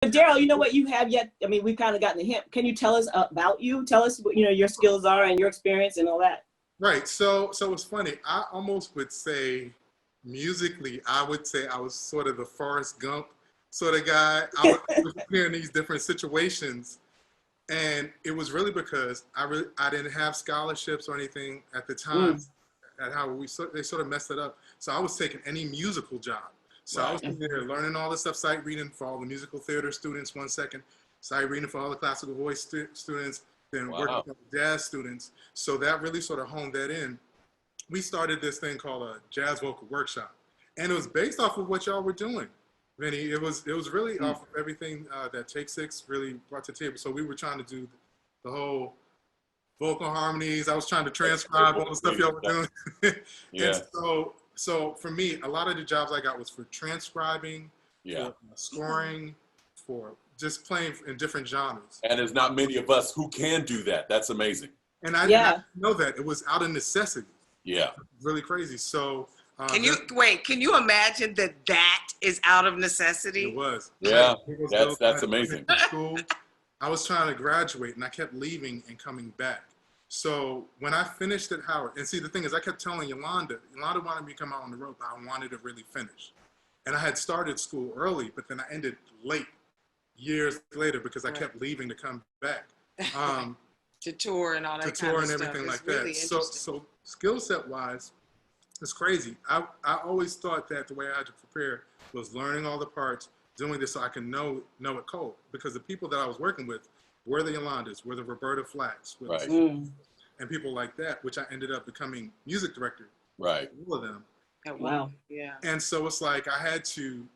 But Daryl, you know what you have yet? I mean, we've kind of gotten the hint. Can you tell us about you? Tell us what your skills are and your experience and all that. Right. So it's funny. I almost would say musically, I would say I was sort of the Forrest Gump sort of guy. I was in these different situations, and it was really because I didn't have scholarships or anything at the time. At how they sort of messed it up. So I was taking any musical job. So I was there learning all this stuff, sight reading for all the musical theater students 1 second, sight reading for all the classical voice students, then working with the jazz students. So that really sort of honed that in. We started this thing called a jazz vocal workshop, and it was based off of what y'all were doing, Vinny. It was really off of everything that Take Six really brought to the table. So we were trying to do the whole vocal harmonies. I was trying to transcribe all the stuff y'all were doing. And so for me, a lot of the jobs I got was for transcribing, for scoring, for just playing in different genres. And there's not many of us who can do that. That's amazing. And I didn't know that. It was out of necessity. Yeah. Really crazy. So can you imagine that is out of necessity? It was. Yeah, that's amazing. School, I was trying to graduate and I kept leaving and coming back. So when I finished at Howard, and see the thing is I kept telling Yolanda wanted me to come out on the road, but I wanted to really finish. And I had started school early, but then I ended late, years later, because I kept leaving to come back. To tour and all that to tour and everything like that. So skill set wise, it's crazy. I always thought that the way I had to prepare was learning all the parts, doing this so I can know it cold. Because the people that I was working with were the Yolandas, were the Roberta Flacks, and people like that, which I ended up becoming music director. Right. All of them. Oh, wow. Yeah. And so it's like I had to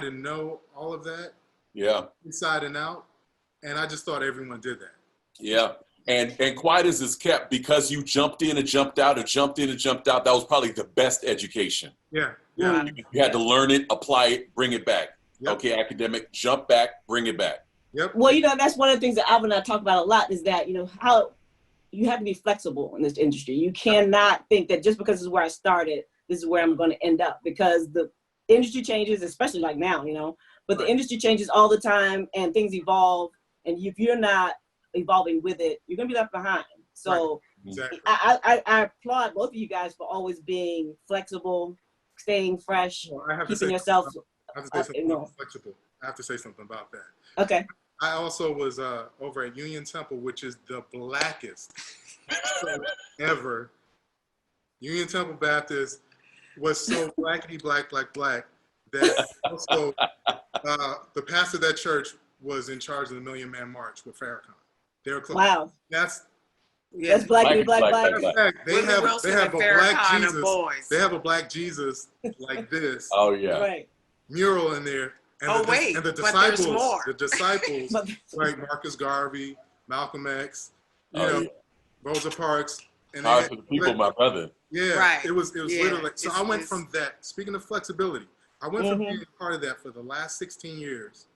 know all of that. Yeah. Inside and out. And I just thought everyone did that. Yeah. And quiet as it's kept, because you jumped in and jumped out, or jumped in and jumped out, that was probably the best education. Yeah. You had to learn it, apply it, bring it back. Yep. Okay, academic, jump back, bring it back. Yep. Well, that's one of the things that Alvin and I talk about a lot, is that, how you have to be flexible in this industry. You cannot think that just because this is where I started, this is where I'm going to end up, because the industry changes, especially like now, but the industry changes all the time and things evolve. And if you're not evolving with it, you're going to be left behind. So exactly. I applaud both of you guys for always being flexible, staying fresh, keeping yourself flexible. I have to say something about that. Okay. I also was over at Union Temple, which is the blackest ever. Union Temple Baptist was so blackety black that also the pastor of that church was in charge of the Million Man March with Farrakhan. They were close. Wow. That's blackety black. They have a black Jesus. They have a black Jesus like this. Oh yeah. Right. Mural in there. And the disciples, like Marcus Garvey, Malcolm X, Rosa Parks, and Power for the People, my brother. Yeah, right. It was literally. So I went from that. Speaking of flexibility, I went from being part of that for the last 16 years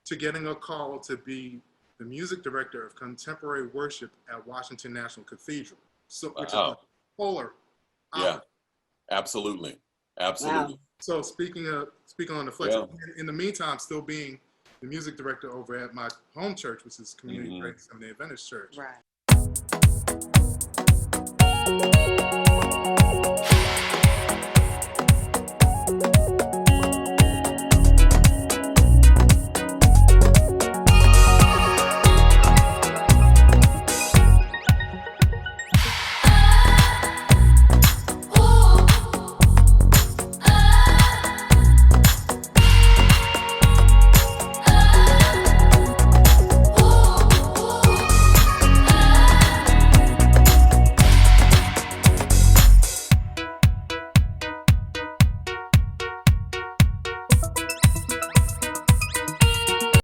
to getting a call to be the music director of contemporary worship at Washington National Cathedral. So, which is polar. Yeah, absolutely. Wow. So speaking on the flexibility, in the meantime, still being the music director over at my home church, which is Community Grace Seventh-day Adventist Church. Right.